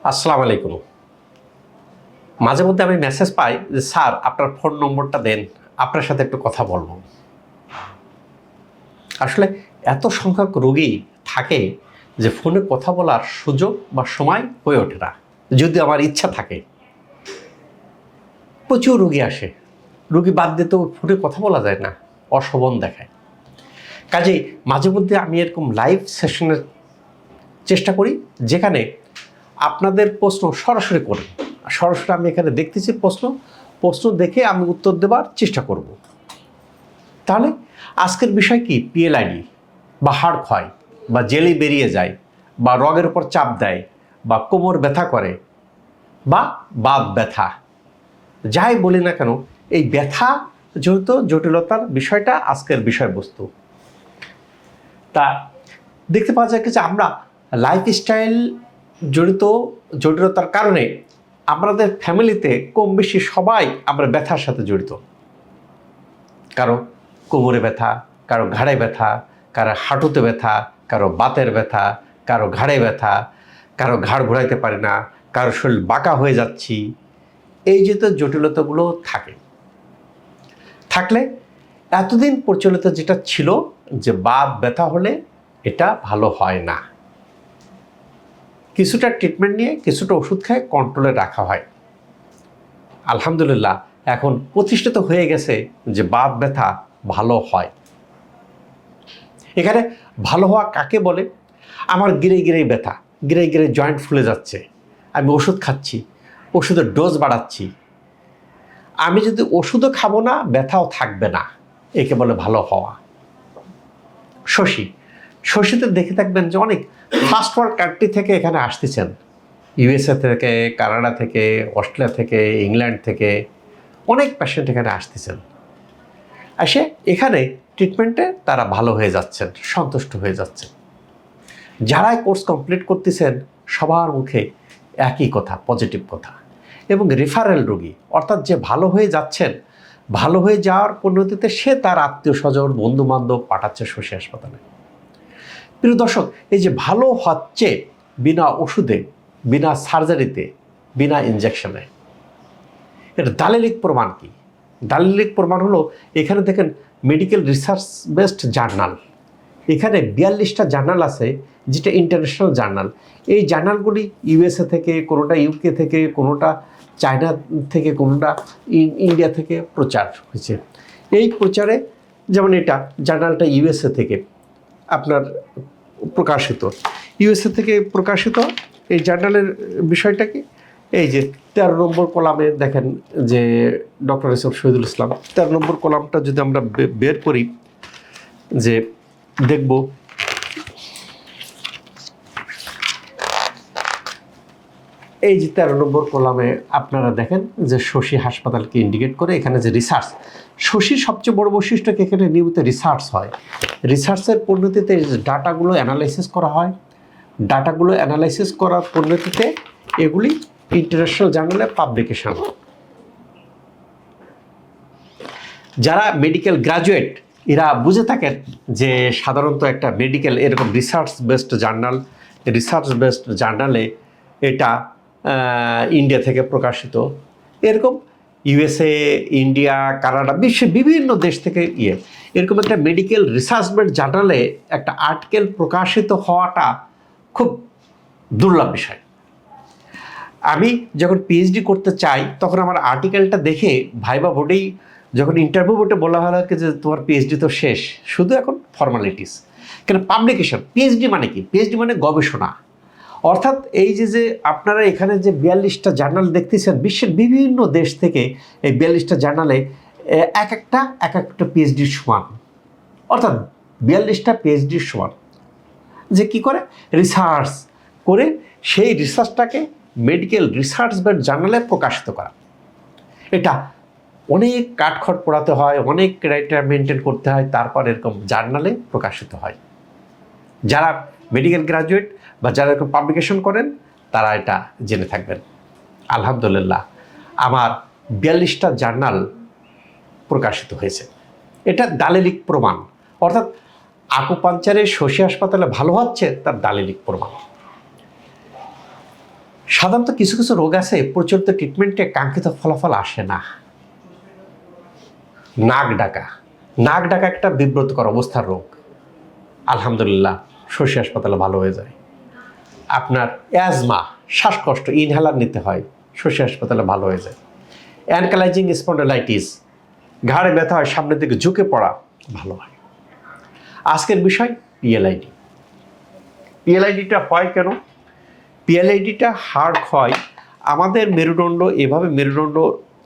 আসসালামু আলাইকুম। মাঝে মধ্যে আমি মেসেজ পাই যে স্যার আপনার ফোন নম্বরটা দেন, আপনার সাথে একটু কথা বলব। আসলে এত সংখ্যক রোগী থাকে যে ফোনে কথা বলার সুযোগ বা সময় হয়ে ওঠে না। যদি আমার ইচ্ছা থাকে, প্রচুর রোগী আসে, রোগী বাদ দিতেও ফোনে কথা বলা যায় না, অশোভন দেখায়। কাজেই মাঝে মধ্যে আমি এরকম লাইভ সেশনের চেষ্টা করি, যেখানে আপনাদের প্রশ্ন সরাসরি করেন। সরাসরি আমি এখানে দেখতেছি প্রশ্ন দেখে আমি উত্তর দেওয়ার চেষ্টা করব। তাহলে আজকের বিষয় কি? পিএলআইডি বা হাড় ক্ষয় বা জেলি বেরিয়ে যায় বা রগের উপর চাপ দেয় বা কোমর ব্যথা করে বা বাত ব্যথা, যাই বলি না কেন, এই ব্যথা জড়িত জটিলতার বিষয়টা আজকের বিষয়বস্তু। তা দেখতে পাওয়া যায় যে আমরা লাইফস্টাইল জড়িত জটিলতার কারণে আমাদের ফ্যামিলিতে কম বেশি সবাই আমরা ব্যথার সাথে জড়িত। কারো কোমরে ব্যথা, কারো ঘাড়ে ব্যথা, কারো হাঁটুতে ব্যথা, কারো বাতের ব্যথা, কারো ঘাড়ে ব্যথা, কারো ঘাড় ঘোরাইতে পারে না, কারো শরীর বাঁকা হয়ে যাচ্ছি। এই যে তো জটিলতাগুলো থাকলে এতদিন প্রচলিত যেটা ছিল যে বাত ব্যথা হলে এটা ভালো হয় না, কিছুটা ট্রিটমেন্ট নিয়ে কিছুটা ওষুধ খায় কন্ট্রোলে রাখা হয়। আলহামদুলিল্লাহ এখন প্রতিষ্ঠিত হয়ে গেছে যে বাত ব্যথা ভালো হয়। এখানে ভালো হওয়া কাকে বলে? আমার গিরে ব্যথা, গিরে জয়েন্ট ফুলে যাচ্ছে, আমি ওষুধ খাচ্ছি, ওষুধের ডোজ বাড়াচ্ছি, আমি যদি ওষুধও খাবো না ব্যথাও থাকবে না, একে বলে ভালো হওয়া। শশীতে দেখে থাকবেন যে অনেক ফার্স্ট ওয়ার্ল্ড কান্ট্রি থেকে এখানে আসতেছেন, ইউএসএ থেকে, কানাডা থেকে, অস্ট্রেলিয়া থেকে, ইংল্যান্ড থেকে অনেক পেশেন্ট এখানে আসতেছেন। এসে এখানে ট্রিটমেন্টে তারা ভালো হয়ে যাচ্ছেন, সন্তুষ্ট হয়ে যাচ্ছেন। যারাই কোর্স কমপ্লিট করতেছেন সবার মুখে একই কথা, পজিটিভ কথা। এবং রেফারেল রোগী, অর্থাৎ যে ভালো হয়ে যাচ্ছেন, ভালো হয়ে যাওয়ার পরিণতিতে সে তার আত্মীয় স্বজন বন্ধু বান্ধব পাঠাচ্ছে শশী হাসপাতালে। প্রিয় দর্শক, এই যে ভালো হচ্ছে বিনা ওষুধে, বিনা সার্জারিতে, বিনা ইনজেকশনে, এর দালিলিক প্রমাণ কি? দালিলিক প্রমাণ হলো, এখানে দেখেন মেডিকেল রিসার্চ বেসড জার্নাল, এখানে 42টা জার্নাল আছে, যেটা ইন্টারন্যাশনাল জার্নাল। এই জার্নালগুলি ইউএসএ থেকে, কোনোটা ইউকে থেকে, কোনোটা চায়না থেকে, কোনোটা ইন্ডিয়া থেকে প্রচার হয়েছে। এই প্রচারে যেমন এটা জার্নালটা ইউএসএ থেকে আপনার প্রকাশিত, ইউএসএ থেকে প্রকাশিত এই জার্নালের বিষয়টা কি? এই যে 13 নম্বর কলামে দেখেন যে doctor S M Shahidul Islam, 13 নম্বর কলামটা যদি আমরা বের করি, যে দেখব এই যে 13 নম্বর কলামে আপনারা দেখেন যে শশী হাসপাতালকে ইন্ডিকেট করে এখানে যে রিসার্চ, শশীর সবচেয়ে বড় বৈশিষ্ট্য কি? এখানে নিয়মিত রিসার্চ হয়। রিসার্চের পরিণতিতে ডাটাগুলো অ্যানালাইসিস করা হয়, ডাটাগুলো অ্যানালাইসিস করার পরিণতিতে এগুলি ইন্টারন্যাশনাল জার্নালে পাবলিকেশন। যারা মেডিকেল গ্র্যাজুয়েট এরা বুঝে থাকেন যে সাধারণত একটা মেডিকেল এরকম রিসার্চ বেসড জার্নালে এটা ইন্ডিয়া থেকে প্রকাশিত, এরকম ইউএসএ, ইন্ডিয়া, কানাডা, বিশ্বের বিভিন্ন দেশ থেকে এরকম একটা মেডিকেল রিসার্চ বেসড জার্নালে একটা আর্টিকেল প্রকাশিত হওয়াটা খুব দুর্লভ বিষয়। আমি যখন পিএইচডি করতে চাই তখন আমার আর্টিকেলটা দেখে ভাইবা বোর্ডেই, যখন ইন্টারভিউ বোর্ডে বলা হলো যে তোমার পিএইচডি তো শেষ, শুধু এখন ফর্মালিটিস। কেন পাবলিকেশন? পিএইচডি মানে কি? পিএইচডি মানে গবেষণা। অর্থাৎ এই যে আপনারা এখানে যে 42টা জার্নাল দেখতেছেন বিশ্বের বিভিন্ন দেশ থেকে, এই 42টা জার্নালে এক একটা পিএইচডির সমান, অর্থাৎ 42টা পিএইচডির সমান। যে কি করে? রিসার্চ করে সেই রিসার্চটাকে মেডিকেল রিসার্চ বেসড জার্নালে প্রকাশিত করা। এটা অনেক কাঠখড় পোড়াতে হয়, অনেক ক্রাইটেরিয়া মেনটেন করতে হয়, তারপর এরকম জার্নালে প্রকাশিত হয়। যারা মেডিকেল গ্র্যাজুয়েট বা যারা এরকম পাবলিকেশন করেন তারা এটা জেনে থাকবেন। আলহামদুলিল্লাহ আমার 42টা জার্নাল প্রকাশিত হয়েছে। এটা দালিলিক প্রমাণ, অর্থাৎ আকুপাঞ্চারে শশী হাসপাতালে ভালো হচ্ছে তার দালিলিক প্রমাণ। সাধারণত কিছু কিছু রোগ আছে প্রচলিত ট্রিটমেন্টে কাঙ্ক্ষিত ফলাফল আসে না। নাক ডাকা একটা বিব্রতকর অবস্থার রোগ, আলহামদুলিল্লাহ শশী হাসপাতালে ভালো হয়ে যায়। আপনার অ্যাজমা, শ্বাসকষ্ট, ইনহেলার নিতে হয়, শশী হাসপাতালে ভালো হয়ে যায়। অ্যানকালাইজিং স্পন্ডালাইটিস, ঘাড়ে ব্যথা হয়, সামনের দিকে ঝুঁকে পড়া, ভালো হয়। আজকের বিষয় পিএলআইডি। পিএলআইডিটা হয় কেন? পিএলআইডিটা হাড় ক্ষয়, আমাদের মেরুদণ্ড এভাবে মেরুদণ্ড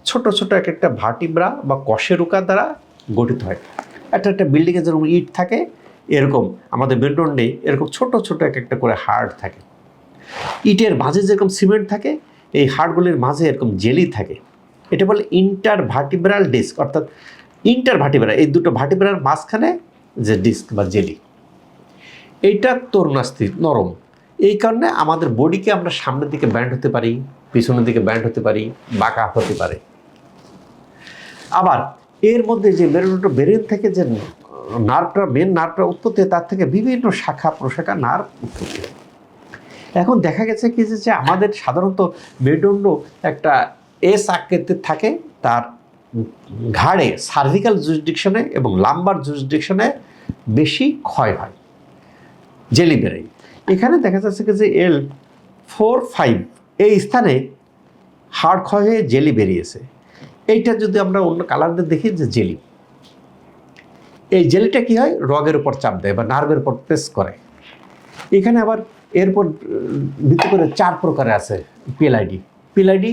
ছোট ছোট এক একটা ভার্টিব্রা বা কশেরুকা দ্বারা গঠিত হয়। একটা বিল্ডিংয়ে যেরকম ইট থাকে এরকম আমাদের মেরুদণ্ডে এরকম ছোট ছোট এক একটা করে হাড় থাকে। ইটের মাঝে যেরকম সিমেন্ট থাকে, এই হাড়গুলির মাঝে এরকম জেলি থাকে। এটা বলে ইন্টারভার্টিব্রাল ডিস্ক, অর্থাৎ ইন্টারভার্টিব্রা, এই দুটো ভার্টিব্রার মাঝখানে যে ডিস্ক বা জেলি, এইটা তরুণাস্থি নরম। এই কারণে আমাদের বডিকে আমরা সামনের দিকে ব্যান্ড হতে পারি, পিছনের দিকে ব্যান্ড হতে পারি, বাঁকা হতে পারে। আবার এর মধ্যে যে মেরুদণ্ড ব্রেন থেকে যে নার্ভটা, মেন নার্ভটা উৎপত্তি হয়, তার থেকে বিভিন্ন শাখা প্রশাখা নার্ভ উৎপত্তি হয়। এখন দেখা গেছে কি যে আমাদের সাধারণত মেরুদণ্ড একটা এস আকৃতির থাকে, তার ঘাড়ে সার্ভিক্যাল জুরিসডিকশনে এবং লাম্বার জুরিসডিকশনে বেশি ক্ষয় হয়, জেলি বেড়ে। এখানে দেখা যাচ্ছে কি যে L4-5 এই স্থানে হাড় ক্ষয় হয়ে জেলি বেরিয়েছে। এইটা যদি আমরা অন্য কালার দিয়ে দেখি যে জেলি, এই জেলিটা কি হয়, রগের উপর চাপ দেয় বা নার্ভের উপর প্রেস করে। এখানে আবার এরপর ভিত্তি করে 4 প্রকারে আছে পিএলআইডি। পিএলআইডি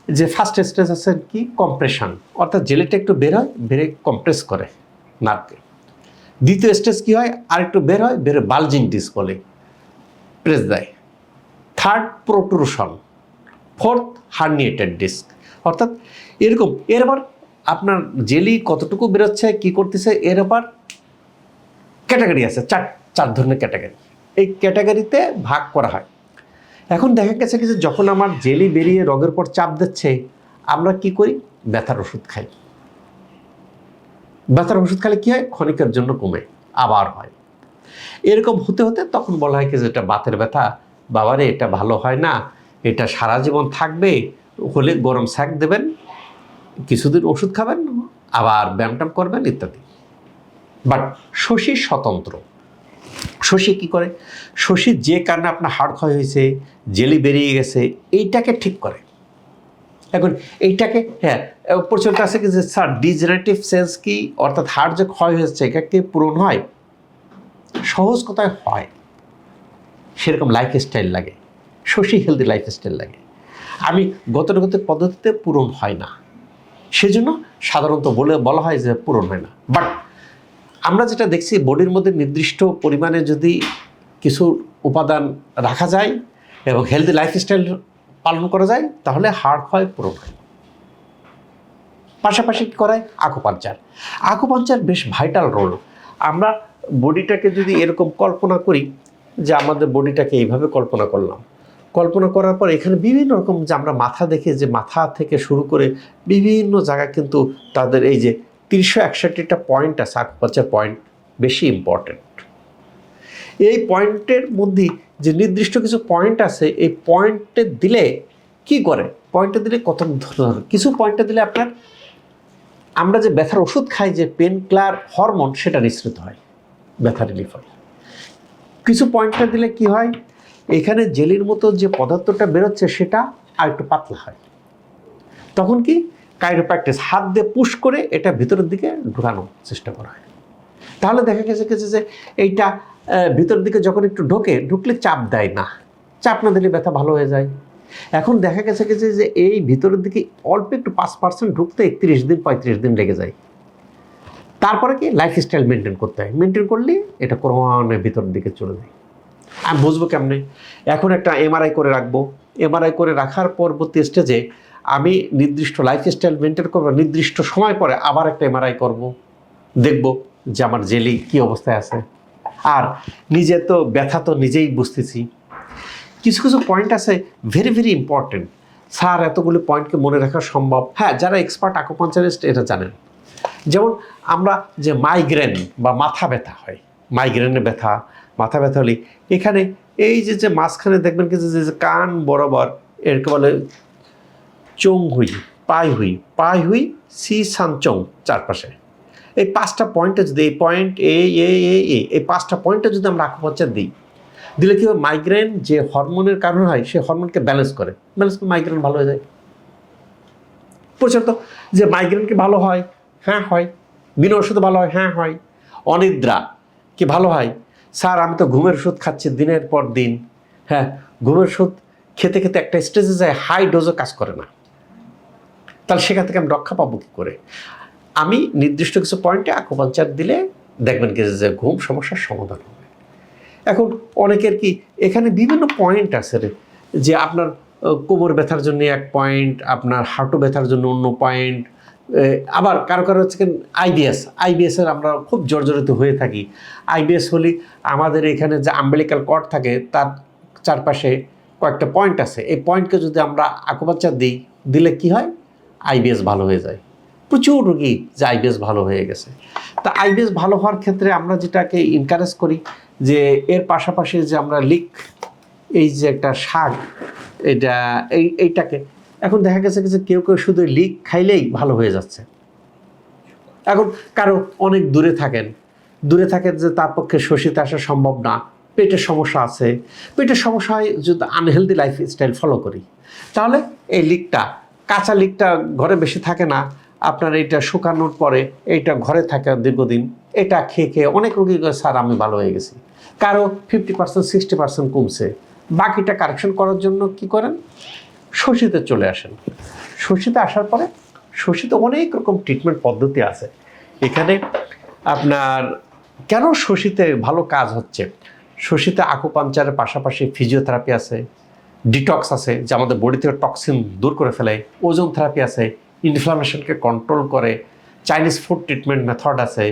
যে ফার্স্ট স্টেজ আছে কি, কম্প্রেশন, অর্থাৎ জেলিটা একটু বের হয়, বেরে কম্প্রেস করে নার্ভকে। দ্বিতীয় স্টেজ কি হয়, আর একটু বের হয়, বেরে বালজিং ডিস্ক বলে, প্রেস দেয়। Third protrusion, fourth herniated disc, অর্থাৎ এরকম। এর আবার আপনার জেলি কতটুকু বেরোচ্ছে, কি করতেছে, এর আবার ক্যাটাগরি আছে, চার ধরনের ক্যাটাগরি। এই ক্যাটাগরিতে ভাগ করা হয়। এখন দেখা গেছে কি যে যখন আমার জেলি বেরিয়ে রগের পর চাপ দিচ্ছে, আমরা কি করি, ব্যথার ওষুধ খাই। ব্যথার ওষুধ খেলে কি হয়, ক্ষণিকের জন্য কমে, আবার হয়। এরকম হতে হতে তখন বলা হয় কি যে এটা বাতের ব্যথা, বাবারে এটা ভালো হয় না, এটা সারা জীবন থাকবে, হলে গরম স্যাক দেবেন, কিছুদিন ওষুধ খাবেন, আবার ব্যায়াম করবেন ইত্যাদি। বাট শশী স্বতন্ত্র। শশী কি করে, শশী যে কারণে আপনার হাড় ক্ষয় হয়েছে, জেলি বেরিয়ে গেছে, এইটাকে ঠিক করে। এখন এইটাকে প্রচলিত আছে কি যে স্যার ডিজেনারেটিভ সেন্স কি, অর্থাৎ হাড় যে ক্ষয় হয়েছে এটাকে পূরণ হয়? সহজ কথায় হয়, সেরকম লাইফস্টাইল লাগে, শশী হেলদি লাইফস্টাইল লাগে। আমি গতানুগতিক পদ্ধতিতে পূরণ হয় না, সেজন্য সাধারণত বলা হয় যে পূরণ হয় না। বাট আমরা যেটা দেখছি, বডির মধ্যে নির্দিষ্ট পরিমাণে যদি কিছু উপাদান রাখা যায় এবং হেলদি লাইফস্টাইল পালন করা যায়, তাহলে হাড় ক্ষয় পূরণ হয়। পাশাপাশি কী করায়, আকুপাঞ্চার। আকুপাঞ্চার বেশ ভাইটাল রোল। আমরা বডিটাকে যদি এরকম কল্পনা করি, যে আমাদের বডিটাকে এইভাবে কল্পনা করলাম, কল্পনা করার পর এখানে বিভিন্ন রকম, যে আমরা মাথা দেখি, যে মাথা থেকে শুরু করে বিভিন্ন জায়গায় কিন্তু তাদের এই যে 361টা পয়েন্ট আছে, আকুপাঞ্চার পয়েন্ট বেশি ইম্পর্টেন্ট। এই পয়েন্টের মধ্যে যে নির্দিষ্ট কিছু পয়েন্ট আছে, এই পয়েন্টে দিলে কি করে, পয়েন্টে দিলে কত ধরনের, কিছু পয়েন্টে দিলে আপনার আমরা যে ব্যথার ওষুধ খাই, যে পেন কিলার হরমোন, সেটা নিঃসৃত হয়, ব্যথা রিলিফ হয়। কিছু পয়েন্টটা দিলে কি হয়, এখানে জেলির মতো যে পদার্থটা বেরোচ্ছে সেটা আর একটু পাতলা হয়। তখন কি, কাইরোপ্র্যাকটিস, হাত দিয়ে পুশ করে এটা ভিতরের দিকে ঢোকানোর চেষ্টা করা হয়। তাহলে দেখা গেছে যে এইটা ভিতরের দিকে যখন একটু ঢুকলে চাপ দেয় না, চাপ না দিলে ব্যথা ভালো হয়ে যায়। এখন দেখা গেছে যে এই ভিতরের দিকে অল্প একটু 5% ঢুকতে 31 দিন 35 দিন লেগে যায়। তারপরে কি, লাইফস্টাইল মেনটেন করতে হয়, মেনটেন করলে এটা ক্রমান্বয়ে ভিতরের দিকে চলে যায়। আমি বুঝবো কেমনে, এখন একটা এমআরআই করে রাখবো, এমআরআই করে রাখার পরবর্তী স্টেজে আমি নির্দিষ্ট লাইফস্টাইল মেনটেন করবো, নির্দিষ্ট সময় পরে আবার একটা এমআরআই করব, দেখব যে আমার জেলি কী অবস্থায় আছে। আর নিজে তো ব্যথা তো নিজেই বুঝতেছি। কিছু কিছু পয়েন্ট আছে ভেরি ভেরি ইম্পর্টেন্ট। স্যার এতগুলি পয়েন্টকে মনে রাখা সম্ভব? হ্যাঁ, যারা এক্সপার্ট আকুপাঞ্চারিস্ট এটা জানেন। যেমন আমরা যে মাইগ্রেন বা মাথা ব্যথা হয়, মাইগ্রেনের ব্যথা, মাথা ব্যথা হলে এখানে এই যে মাঝখানে দেখবেন কি যে কান বরাবর এরকে বলে চোং হুই, পাই হুই সি সান চোং, চারপাশে এই 5টা পয়েন্টে যদি এই পয়েন্ট এই 5টা পয়েন্টে যদি আমরা আকুপাঞ্চার দিই, দিলে কি হয়, মাইগ্রেন যে হরমোনের কারণে হয় সেই হরমোনকে ব্যালেন্স করে মাইগ্রেন ভালো হয়ে যায়। প্রচলিত যে মাইগ্রেন কি ভালো হয়? হ্যাঁ হয়। বিনা ওষুধে ভালো হয়? হ্যাঁ হয়। অনিদ্রা কি ভালো হয়? স্যার আমি তো ঘুমের ওষুধ খাচ্ছি দিনের পর দিন। হ্যাঁ, ঘুমের ওষুধ খেতে খেতে একটা স্টেজে যায় হাই ডোজও কাজ করে না, তাহলে সেখান থেকে আমি রক্ষা পাবো কী করে? আমি নির্দিষ্ট কিছু পয়েন্টে আকুপাঞ্চার দিলে দেখবেন কি যে ঘুম সমস্যার সমাধান হবে। এখন অনেকের কি এখানে বিভিন্ন পয়েন্ট আছে রে, যে আপনার কোমর ব্যথার জন্য এক পয়েন্ট, আপনার হাঁটু ব্যথার জন্য অন্য পয়েন্ট, আবার কারো হচ্ছে আইবিএসের আমরা খুব জর্জরিত হয়ে থাকি। আইবিএস হলে আমাদের এখানে যে আম্বেলিক্যাল কর্ড থাকে তার চারপাশে কয়েকটা পয়েন্ট আছে, এই পয়েন্টকে যদি আমরা আকুপাঞ্চার দিলে কি হয়, আইবিএস ভালো হয়ে যায়। প্রচুর রোগী যে আইবিএস ভালো হয়ে গেছে। তা আইবিএস ভালো হওয়ার ক্ষেত্রে আমরা যেটাকে এনকারেজ করি যে এর পাশাপাশি যে আমরা এই যে একটা শাক, এইটাকে এখন দেখা গেছে যে কেউ শুধু লিক খাইলেই ভালো হয়ে যাচ্ছে। এখন কারো অনেক দূরে থাকেন যে তার পক্ষে শশীতে আসা সম্ভব না, পেটের সমস্যা আছে, পেটের সমস্যা হয় যদি আনহেলদি লাইফস্টাইল ফলো করি, তাহলে এই কাঁচা লিকটা ঘরে বেশি থাকে না, আপনার এইটা শুকানোর পরে এইটা ঘরে থাকে দীর্ঘদিন, এটা খেয়ে অনেক রোগী স্যার আমি ভালো হয়ে গেছি। কারো 50% 60% কমছে, বাকিটা কারেকশন করার জন্য কি করেন, শশীতে চলে আসেন। শশীতে আসার পরে শশীতে অনেক রকম ট্রিটমেন্ট পদ্ধতি আছে। এখানে আপনার কেন শশীতে ভালো কাজ হচ্ছে, শশীতে আকুপাঞ্চারের পাশাপাশি ফিজিওথেরাপি আছে, ডিটক্স আছে যে আমাদের বডি থেকে টক্সিন দূর করে ফেলে, ওজন থেরাপি আছে, ইনফ্লামেশনকে কন্ট্রোল করে, চাইনিজ ফুড ট্রিটমেন্ট মেথড আছে,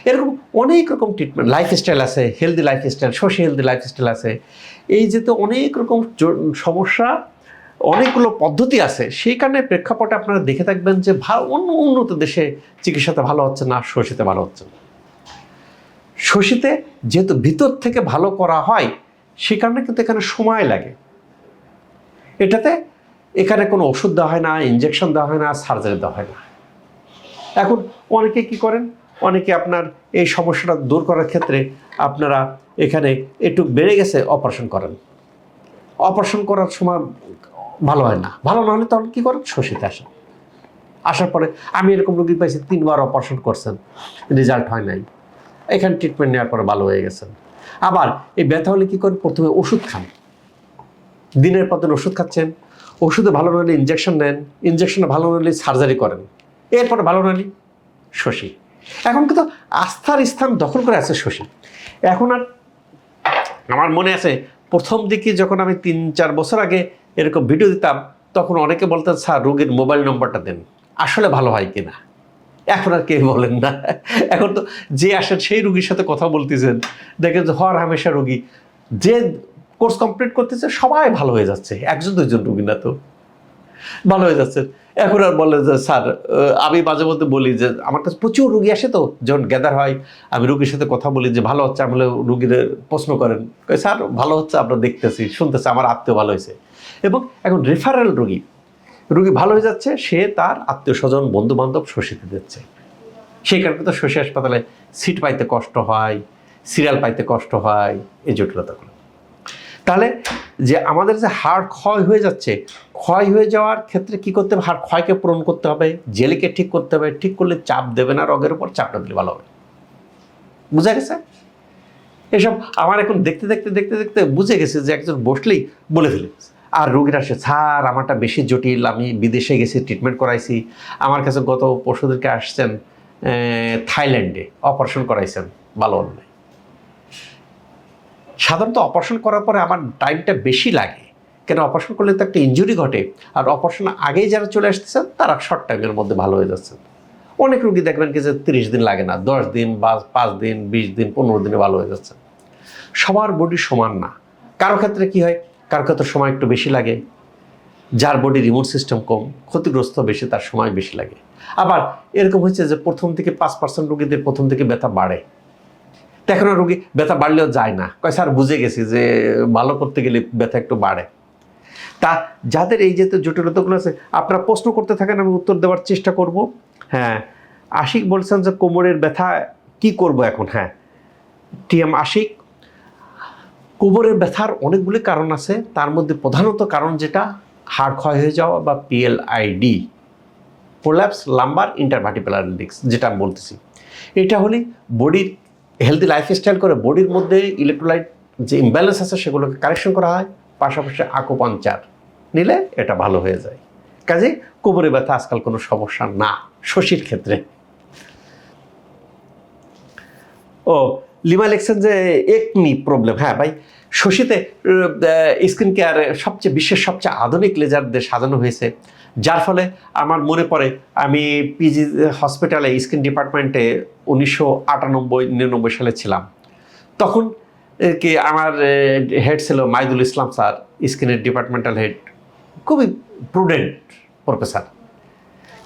এরকম অনেক রকম ট্রিটমেন্ট, লাইফস্টাইল আছে, healthy lifestyle, Shashi healthy lifestyle আছে। এই যে তো অনেক রকম সমস্যা, অনেকগুলো পদ্ধতি আছে, সেই কারণে প্রেক্ষাপটে আপনারা দেখে থাকবেন যে অন্য উন্নত দেশে চিকিৎসাতে ভালো হচ্ছে না, শশীতে ভালো হচ্ছে না। শশীতে যেহেতু ভিতর থেকে ভালো করা হয় সে কারণে কিন্তু এখানে সময় লাগে। এখানে কোনো ওষুধ দেওয়া হয় না, ইনজেকশন দেওয়া হয় না, সার্জারি দেওয়া হয় না। এখন অনেকে কি করেন, অনেকে আপনার এই সমস্যাটা দূর করার ক্ষেত্রে আপনারা এখানে একটু বেড়ে গেছে অপারেশন করেন, অপারেশন করার সময় ভালো হয় না, ভালো না হলে তখন কী করেন, শশীতে আসেন। আসার পরে আমি এরকম রোগী পাইছি 3 বার অপারেশন করছেন, রেজাল্ট হয় নাই, এখানে ট্রিটমেন্ট নেওয়ার পরে ভালো হয়ে গেছেন। আবার এই ব্যথা হলে কী করেন, প্রথমে ওষুধ খান, দিনের পর দিন ওষুধ খাচ্ছেন, ওষুধে ভালো না হলে ইনজেকশন নেন, ইনজেকশনে ভালো না হলে সার্জারি করেন, এরপরে ভালো না হলে শশী। এখন কিন্তু আস্থার স্থান দখল করে আছে শশী। এখন আর আমার মনে আছে প্রথম দিকে যখন আমি 3-4 বছর আগে এরকম ভিডিও দিতাম, তখন অনেকে বলতেন স্যার রোগীর মোবাইল নম্বরটা দেন, আসলে ভালো হয় কিনা। এখন আর কেউ বলেন না, এখন তো যে আসেন সেই রোগীর সাথে কথা বলতেছেন, দেখেন যে হর হামেশা রোগী যে কোর্স কমপ্লিট করতেছে সবাই ভালো হয়ে যাচ্ছে, 1-2 জন রোগী না তো ভালো হয়ে যাচ্ছে। এখন আর বলে যে স্যার, আমি মাঝে মধ্যে বলি যে আমার কাছে প্রচুর রুগী আসে, তো যখন গ্যাদার হয় আমি রুগীর সাথে কথা বলি যে ভালো হচ্ছে, আমি রুগীদের প্রশ্ন করেন, স্যার ভালো হচ্ছে, আমরা দেখতেছি শুনতেছি, আমার আত্মীয় ভালো হয়েছে। এবং এখন রেফারেল রুগী ভালো হয়ে যাচ্ছে, সে তার আত্মীয় স্বজন বন্ধু বান্ধব শশীতে দিচ্ছে। সেই কারণে তো শশী হাসপাতালে সিট পাইতে কষ্ট হয়, সিরিয়াল পাইতে কষ্ট হয়, এই জটিলতাগুলো। তাহলে যে আমাদের যে হাড় ক্ষয় হয়ে যাচ্ছে, ক্ষয় হয়ে যাওয়ার ক্ষেত্রে কি করতে হবে, হাড় ক্ষয়কে পূরণ করতে হবে, জেলিকে ঠিক করতে হবে, ঠিক করলে চাপ দেবে না রগের উপর, চাপটা দিলে ভালো হবে। বুঝা গেছে? এসব আমার এখন দেখতে দেখতে বুঝে গেছে যে একজন বসলেই বলে ফেলে। আর রোগীরা আসে, স্যার আমারটা বেশি জটিল, আমি বিদেশে গেছি ট্রিটমেন্ট করাইছি, আমার কাছে গত পরশুদিনকে আসছেন থাইল্যান্ডে অপারেশন করাইছেন, ভালো হল না। সাধারণত অপারেশন করার পরে আমার টাইমটা বেশি লাগে, কেন অপারেশন করলে তো একটা ইনজুরি ঘটে, আর অপারেশন আগেই যারা চলে আসতেছেন তারা শর্ট টাইমের মধ্যে ভালো হয়ে যাচ্ছেন। অনেক রোগী দেখবেন কি যে 30 দিন লাগে না, 10 দিন বা 5 দিন 20 দিন 15 দিনে ভালো হয়ে যাচ্ছে। সবার বডি সমান না, কারো ক্ষেত্রে কি হয়, কারো ক্ষেত্রে সময় একটু বেশি লাগে, যার বডির ইমিউন সিস্টেম কম, ক্ষতিগ্রস্ত বেশি, তার সময় বেশি লাগে। আবার এরকম হচ্ছে যে প্রথম থেকে 5% রোগীদের প্রথম থেকে ব্যথা বাড়ে, এখন রোগী ব্যথা বাড়লেও যায় না, কয় স্যার বুঝে গেছি যে ভালো করতে গেলে ব্যথা একটু বাড়ে। তা যাদের এই যে জটিলতাগুলো আছে আপনারা প্রশ্ন করতে থাকেন, আমি উত্তর দেওয়ার চেষ্টা করব। হ্যাঁ, আশিক বলছেন যে কোমরের ব্যথা কি করব এখন। হ্যাঁ টিএম আশিক, কোমরের ব্যথার অনেকগুলি কারণ আছে, তার মধ্যে প্রধানত কারণ যেটা হাড় ক্ষয় হয়ে যাওয়া বা PLID, prolapse lumber intervertebral disk, যেটা আমি বলতেছি, এটা হলে বডির হেলদি লাইফস্টাইল করে বডির মধ্যে ইলেকট্রোলাইট যে ইমব্যালেন্স আছে সেগুলোকে কারেকশন করা হয়, পাশাপাশি আকুপাঞ্চার নিলে এটা ভালো হয়ে যায়। কাজে কোমরে ব্যথা আজকাল কোনো সমস্যা না শশীর ক্ষেত্রে। ও লিমা লিখছেন যে একনি প্রবলেম। হ্যাঁ ভাই, শশীতে স্কিন কেয়ারে সবচেয়ে বিশ্বের সবচেয়ে আধুনিক লেজার দিয়ে সাজানো হয়েছে, যার ফলে আমার মনে পড়ে আমি পিজি হসপিটালে স্কিন ডিপার্টমেন্টে 1998-99 সালে ছিলাম। তখন কি আমার হেড ছিল মাইদুল ইসলাম স্যার, স্কিনের ডিপার্টমেন্টাল হেড, খুবই প্রুডেন্ট প্রফেসর।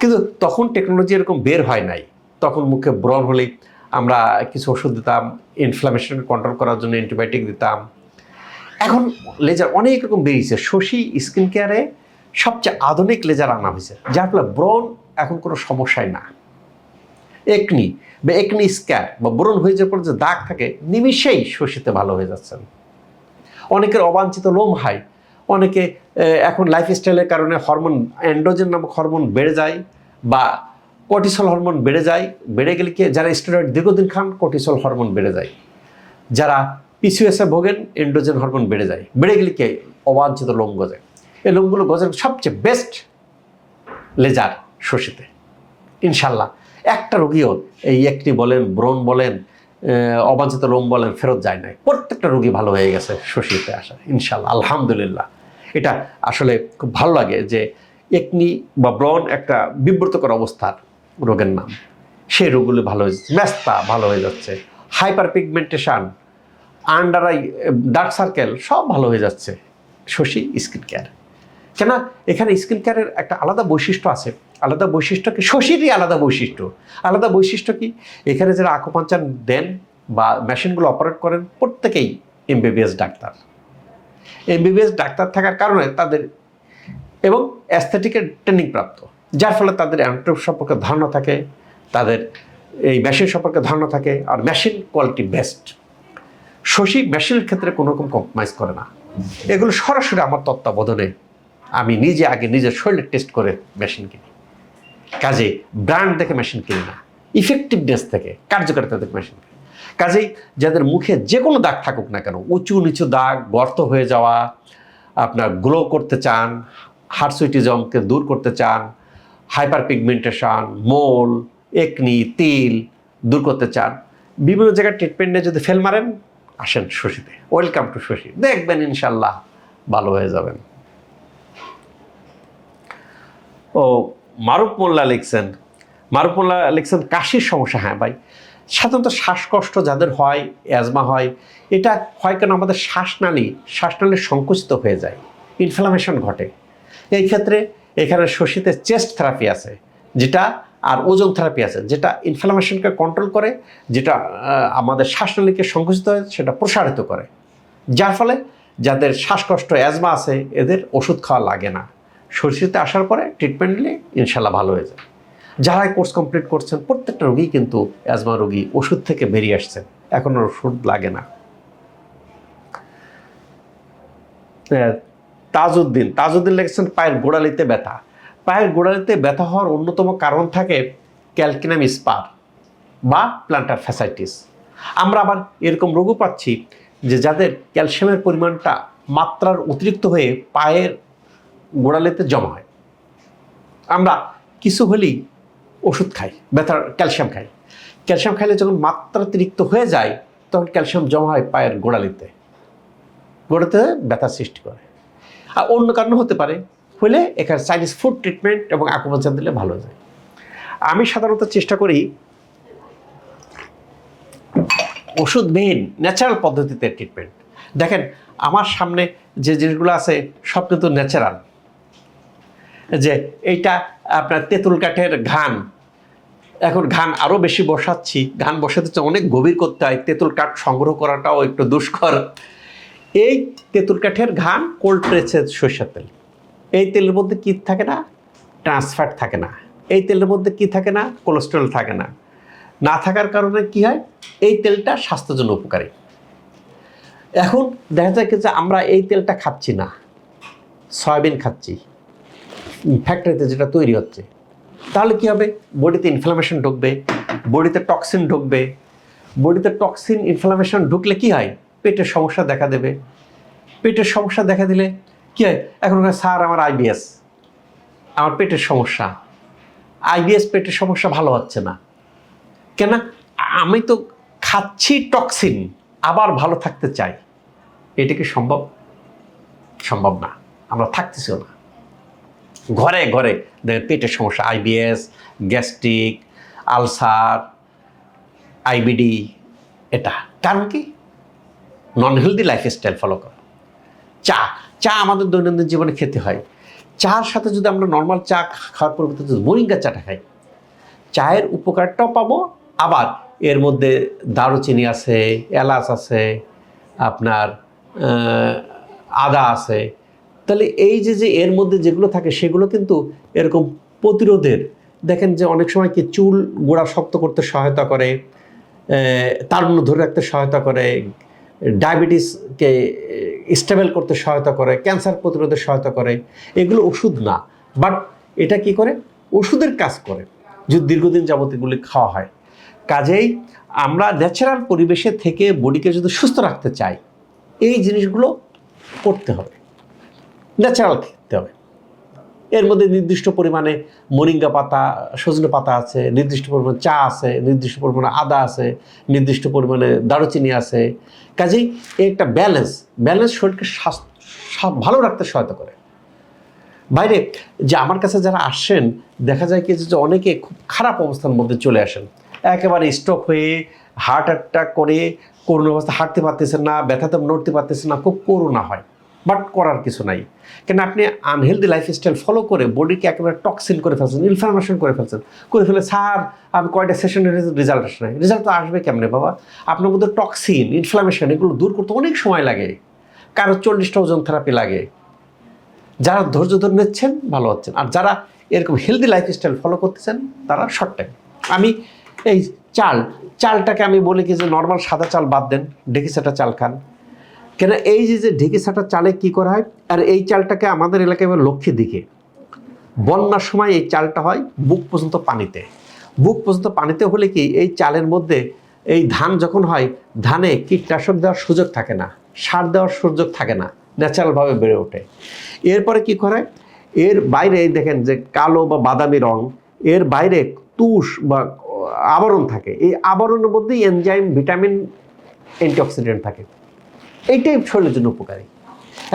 কিন্তু তখন টেকনোলজি এরকম বের হয় নাই, তখন মুখে ব্রণ হলেই আমরা কিছু ওষুধ দিতাম, ইনফ্লামেশন কন্ট্রোল করার জন্য অ্যান্টিবায়োটিক দিতাম। এখন লেজার অনেক রকম বেরিয়েছে, শশী স্কিন কেয়ারে সবচেয়ে আধুনিক লেজার আনা হয়েছে, যার ফলে ব্রণ এখন কোনো সমস্যাই না। একনি বা একনি স্ক্যার বা ব্রণ হয়ে যাওয়ার পর যে দাগ থাকে নিমিষেই শশীতে ভালো হয়ে যাচ্ছেন। অনেকের অবাঞ্ছিত লোম হয়, অনেকে এখন লাইফস্টাইলের কারণে হরমোন অ্যান্ড্রোজেন নামক হরমোন বেড়ে যায় বা কর্টিসল হরমোন বেড়ে যায়। বেড়ে গেলে কি, যারা স্টেরয়েড দীর্ঘদিন খান কর্টিসল হরমোন বেড়ে যায়, যারা PCOS-এ ভোগেন এন্ড্রোজেন হরমোন বেড়ে যায়। বেড়ে গেলে কি, অবাঞ্ছিত লোম গজে। এই লোমগুলো গজের সবচেয়ে বেস্ট লেজার শশীতে। ইনশাল্লাহ একটা রোগীও এই একটি বলেন, ব্রণ বলেন, অবাঞ্ছিত লোম বলেন ফেরত যায় নাই, প্রত্যেকটা রোগী ভালো হয়ে গেছে শশীতে আসা ইনশাল্লাহ, আলহামদুলিল্লাহ। এটা আসলে খুব ভালো লাগে যে একনি বা ব্রণ একটা বিব্রতকর অবস্থার রোগের নাম, সেই রোগগুলো ভালো হয়ে যাচ্ছে, ম্যাস্তা ভালো হয়ে যাচ্ছে, hyper pigmentation, under eye dark circle সব ভালো হয়ে যাচ্ছে শশী স্কিন কেয়ার। কেন, এখানে স্কিন কেয়ারের একটা আলাদা বৈশিষ্ট্য আছে। আলাদা বৈশিষ্ট্য কি, শশীরই আলাদা বৈশিষ্ট্য। আলাদা বৈশিষ্ট্য কি, এখানে যারা আকুপাঞ্চার দেন বা মেশিনগুলো অপারেট করেন প্রত্যেকেই MBBS ডাক্তার। MBBS ডাক্তার থাকার কারণে তাদের এবং অ্যাস্থেটিকের ট্রেনিং প্রাপ্ত, যার ফলে তাদের অ্যানাটমি সম্পর্কে ধারণা থাকে, তাদের এই মেশিন সম্পর্কে ধারণা থাকে, আর মেশিন কোয়ালিটি বেস্ট। শশী মেশিনের ক্ষেত্রে কোনো রকম কম্প্রোমাইজ করে না। এগুলো সরাসরি আমার তত্ত্বাবধানে আমি নিজে আগে নিজের শরীরে টেস্ট করে মেশিন কিনি। কাজে ব্র্যান্ড দেখে মেশিন কিনি না, ইফেক্টিভনেস থেকে, কার্যকারিতা থেকে মেশিন কিনি। কাজেই যাদের মুখে যে কোনো দাগ থাকুক না কেন, উঁচু নিচু দাগ, গর্ত হয়ে যাওয়া, আপনার গ্লো করতে চান, হার্সুইটিজমকে দূর করতে চান, হাইপার পিগমেন্টেশন, মোল, একনি, তিল দূর করতে চান, বিভিন্ন জায়গায় ট্রিটমেন্টে যদি ফেল মারেন, আসেন শশীতে, ওয়েলকাম টু শশী, দেখবেন ইনশাল্লাহ ভালো হয়ে যাবেন। ও মারুফ মোল্লা লিখছেন কাশির সমস্যা। হ্যাঁ ভাই, সাধারণত শ্বাসকষ্ট যাদের হয়, অ্যাজমা হয়, এটা হয় কেন, আমাদের শ্বাসনালী সংকুচিত হয়ে যায়, ইনফ্লামেশন ঘটে। এই ক্ষেত্রে এখানে শশীতে চেস্ট থেরাপি আছে যেটা, আর ওজন থেরাপি আছে যেটা ইনফ্লামেশনকে কন্ট্রোল করে, যেটা আমাদের শ্বাসনালীকে সংকুচিত হয় সেটা প্রসারিত করে, যার ফলে যাদের শ্বাসকষ্ট অ্যাজমা আছে এদের ওষুধ খাওয়া লাগে না। শশীতে আসার পরে ট্রিটমেন্ট নিলে ইনশাল্লাহ ভালো হয়ে যায়। যারা কোর্স কমপ্লিট করছেন প্রত্যেকটা রোগী কিন্তু অ্যাজমা রোগী, ওষুধ থেকে বেরিয়ে আসছেন, এখন ওষুধ লাগে না। তাজউদ্দিন লিখছেন পায়ের গোড়ালিতে ব্যথা। পায়ের গোড়ালিতে ব্যথা হওয়ার অন্যতম কারণ থাকে ক্যালকিনাম স্পার বা প্ল্যান্টার ফ্যাসাইটিস। আমরা আবার এরকম রোগও পাচ্ছি যে যাদের ক্যালসিয়ামের পরিমাণটা মাত্রার অতিরিক্ত হয়ে পায়ের গোড়ালিতে জমা হয়। আমরা কিছু হলেই ওষুধ খাই, ব্যথার ক্যালসিয়াম খাই। ক্যালসিয়াম খাইলে যখন মাত্রাতিরিক্ত হয়ে যায় তখন ক্যালসিয়াম জমা হয় পায়ের গোড়ালিতে ব্যথার সৃষ্টি করে। আর অন্য কারণ হতে পারে, হলে এখানে চাইনিজ ফুড ট্রিটমেন্ট এবং আকুপাঞ্চার দিলে ভালো হয়ে যায়। আমি সাধারণত চেষ্টা করি ওষুধবিহীন ন্যাচারাল পদ্ধতিতে ট্রিটমেন্ট। দেখেন আমার সামনে যে জিনিসগুলো আছে সব কিন্তু ন্যাচারাল। যে এইটা আপনার তেঁতুল কাঠের ঘান, এখন ঘান আরও বেশি বসাচ্ছি, ঘান বসাতে হচ্ছে অনেক গভীর করতে হয়, তেঁতুল কাঠ সংগ্রহ করাটাও একটু দুষ্কর। এই তেঁতুল কাঠের ঘান কোল্ড প্রেসের সরিষার তেল। এই তেলের মধ্যে কী থাকে না? ট্রান্সফ্যাট থাকে না। এই তেলের মধ্যে কি থাকে না? কোলেস্টেরল থাকে না। না থাকার কারণে কি হয়? এই তেলটা স্বাস্থ্যের জন্য উপকারী। এখন দেখা যায় কি যে আমরা এই তেলটা খাচ্ছি না, সয়াবিন খাচ্ছি ফ্যাক্টরিতে যেটা তৈরি হচ্ছে। তাহলে কি হবে? বডিতে ইনফ্লামেশন ঢুকবে, বডিতে টক্সিন ঢুকবে। বডিতে টক্সিন ইনফ্লামেশন ঢুকলে কি হয়? পেটের সমস্যা দেখা দেবে। পেটের সমস্যা দেখা দিলে কি হয়? এখন স্যার আমার আইবিএস, আমার পেটের সমস্যা, আইবিএস পেটের সমস্যা ভালো হচ্ছে না কেন? আমি তো খাচ্ছি টক্সিন, আবার ভালো থাকতে চাই। এটা কি সম্ভব? সম্ভব না। আমরা থাকতেছিও না। ঘরে ঘরে পেটের সমস্যা, আইবিএস, গ্যাস্ট্রিক, আলসার, আইবিডি। এটা কারণ কি? নন হেলদি লাইফস্টাইল ফলো করা। চা চা আমাদের দৈনন্দিন জীবনে খেতে হয়। চার সাথে যদি আমরা নর্মাল চা খাওয়ার পরিবর্তে যদি মোরিঙ্গা চাটা খাই, চায়ের উপকারটাও পাবো, আবার এর মধ্যে দারুচিনি আছে, এলাচ আছে, আপনার আদা আছে। তাহলে এই যে এর মধ্যে যেগুলো থাকে সেগুলো কিন্তু এরকম প্রতিরোধের, দেখেন যে অনেক সময় কি চুল গোড়া শক্ত করতে সহায়তা করে, তারুণ্য ধরে রাখতে সহায়তা করে, ডায়াবেটিসকে স্টেবল করতে সহায়তা করে, ক্যান্সার প্রতিরোধে সহায়তা করে। এগুলো ওষুধ না, বাট এটা কি করে? ওষুধের কাজ করে যদি দীর্ঘদিন যাবত এগুলি খাওয়া হয়। কাজেই আমরা ন্যাচারাল পরিবেশে থেকে বডিকে যদি সুস্থ রাখতে চাই, এই জিনিসগুলো করতে হবে, ন্যাচারাল খেতে হবে। এর মধ্যে নির্দিষ্ট পরিমাণে মোরিঙ্গা পাতা, সজনে পাতা আছে, নির্দিষ্ট পরিমাণে চা আছে, নির্দিষ্ট পরিমাণে আদা আছে, নির্দিষ্ট পরিমাণে দারুচিনি আছে। কাজেই একটা ব্যালেন্স শরীরকে ভালো রাখতে সহায়তা করে। বাইরে যে আমার কাছে যারা আসেন, দেখা যায় কি যে অনেকে খুব খারাপ অবস্থার মধ্যে চলে আসেন, একেবারে স্ট্রোক হয়ে, হার্ট অ্যাটাক করে, করোনা অবস্থা, হাঁটতে পারতেছেন না, ব্যথাতে নড়তে পারতেছেন না, খুব করোনা হয়। বাট করার কিছু নাই, কেন আপনি আনহেলদি লাইফস্টাইল ফলো করে বডিকে একেবারে টক্সিন করে ফেলছেন, ইনফ্লামেশন করে ফেলে স্যার আমি কয়টা সেশনের রেজাল্ট আসে নাই। রেজাল্ট তো আসবে কেমনে বাবা? আপনার মধ্যে টক্সিন, ইনফ্লামেশন এগুলো দূর করতে অনেক সময় লাগে। কারো 40টা ওজন থেরাপি লাগে। যারা ধৈর্য ধরে নিচ্ছেন ভালো হচ্ছেন, আর যারা এরকম হেলদি লাইফস্টাইল ফলো করতেছেন তারা শর্ট টাইম। আমি এই চালটাকে আমি বলি কি যে নর্মাল সাদা চাল বাদ দেন, ঢেঁকিসাটা চাল খান। কেন এই যে ঢেঁকিসাটা চালে কি করা হয়, আর এই চালটাকে আমাদের এলাকায় লক্ষ্মী দিকে বন্যার সময় এই চালটা হয় বুক পর্যন্ত পানিতে। বুক পর্যন্ত পানিতে হলে কি এই চালের মধ্যে এই ধান যখন হয়, ধানে কীটনাশক দেওয়ার সুযোগ থাকে না, সার দেওয়ার সুযোগ থাকে না, ন্যাচারালভাবে বেড়ে ওঠে। এরপরে কি করে, এর বাইরে দেখেন যে কালো বা বাদামি রং, এর বাইরে তুষ বা আবরণ থাকে। এই আবরণের মধ্যেই এনজাইম, ভিটামিন, অ্যান্টিঅক্সিডেন্ট থাকে। এইটাই শরীরের জন্য উপকারী।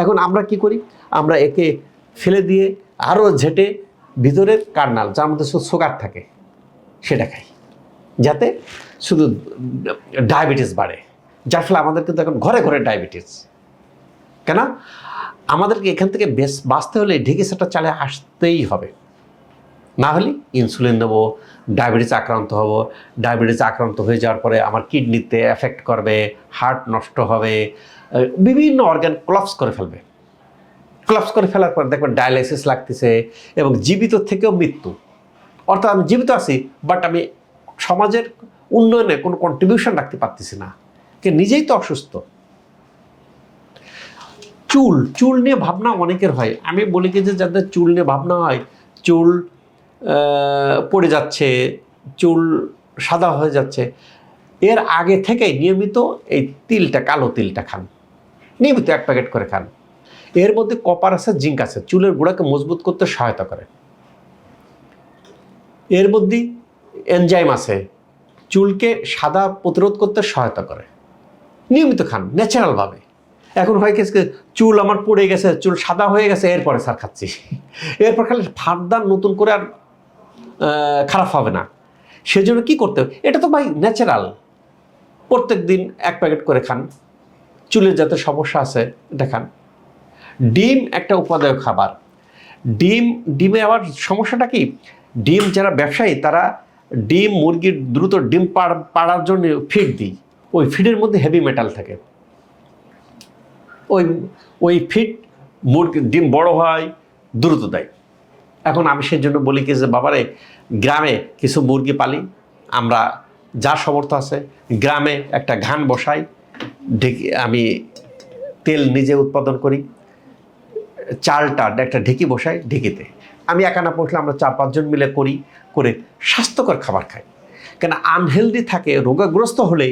এখন আমরা কি করি? আমরা একে ফেলে দিয়ে আরও ঝেটে ভিতরের কার্নাল, যার মধ্যে সুগার থাকে, সেটা খাই, যাতে শুধু ডায়াবেটিস বাড়ে। যার ফলে আমাদের কিন্তু এখন ঘরে ঘরে ডায়াবেটিস। কেন? আমাদেরকে এখান থেকে বাঁচতে হলে ঢেঁকিসাটা চালে আসতেই হবে, না হলে ইনসুলিন দেবো, ডায়াবেটিস আক্রান্ত হব। ডায়াবেটিস আক্রান্ত হয়ে যাওয়ার পরে আমার কিডনিতে এফেক্ট করবে, হার্ট নষ্ট হবে, বিভিন্ন অর্গান কোলাপস করে ফেলবে। কোলাপস করে ফেলার পর দেখবেন ডায়ালাইসিস লাগতেছে, এবং জীবিত থেকেও মৃত্যু। অর্থাৎ আমি জীবিত আছি, বাট আমি সমাজের উন্নয়নে কোনো কন্ট্রিবিউশন রাখতে পারতেছি না, কে নিজেই তো অসুস্থ। চুল নিয়ে ভাবনা অনেকের হয়। আমি বলি কি যে যাদের চুল নিয়ে ভাবনা হয়, চুল পড়ে যাচ্ছে, চুল সাদা হয়ে যাচ্ছে, এর আগে থেকেই নিয়মিত এই তিলটা, কালো তিলটা খান, নিয়মিত 1 প্যাকেট করে খান। এর মধ্যে কপার আছে, জিঙ্ক আছে, চুলের গোড়াকে মজবুত করতে সহায়তা করে। এর মধ্যে এনজাইম আছে, চুলকে সাদা প্রতিরোধ করতে সহায়তা করে। নিয়মিত খান ন্যাচারালভাবে। এখন হয় কি, চুল আমার পড়ে গেছে, চুল সাদা হয়ে গেছে, এরপরে স্যার খাচ্ছি, এরপর খালি ফার্দার নতুন করে আর খারাপ হবে না। সেজন্য কি করতে হবে? এটা তো ভাই ন্যাচারাল। প্রত্যেক দিন 1 প্যাকেট করে খান। চুলের যাতে সমস্যা আছে এটা খান। ডিম একটা উপাদেয় খাবার। ডিমে আবার সমস্যাটা কি, ডিম যারা ব্যবসায়ী তারা ডিম মুরগির দ্রুত ডিম পাড়ার জন্য ফিড দিই, ওই ফিডের মধ্যে হেভি মেটাল থাকে। ওই ফিড মুরগির ডিম বড় হয়, দ্রুত দেয়। এখন আমি সেই জন্য বলি কি যে বাবারে, গ্রামে কিছু মুরগি পালি, আমরা যা সমর্থ আছে গ্রামে একটা ঘান বসাই, আমি তেল নিজে উৎপাদন করি, চালটা একটা ঢেকি বসাই, ঢেকিতে আমি একা না বসলে আমরা 4-5 জন মিলে করে স্বাস্থ্যকর খাবার খাই। কেন আনহেলদি থাকে, রোগাগ্রস্ত হলে